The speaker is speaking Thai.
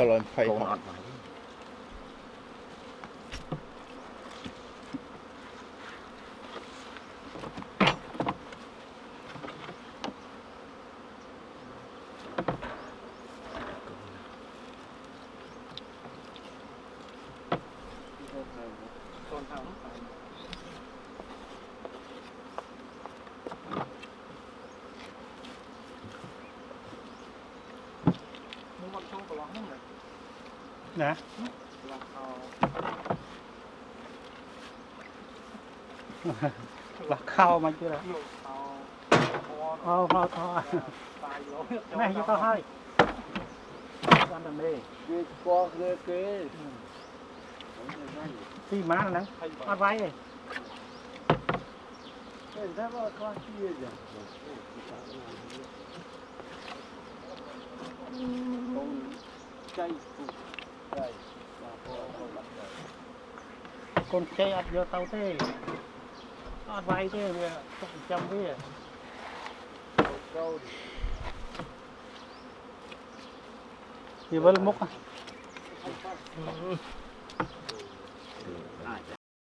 ลอนไฟ โกน หอ อั ม ดมา ตอนทางไปมึงวันช่วงกับร้องห้องเลย นะ ร้องเอา หลักเข้ามาchưa là เกี่ยวเอาพอ thôi thôi thôi ตายแล้ว này cho tao hay ăn đằng đây คือปอกเลยเกย phi má là nắng ăn váy này เห็นถ้าว่าข้อที่จะตรงใจสุดใจมาพอเราหลับใจ con chơi ăn vô tao thế ăn váy thế bây giờ không chăm với เก้าดิ thì vẫn múc à น่าจะ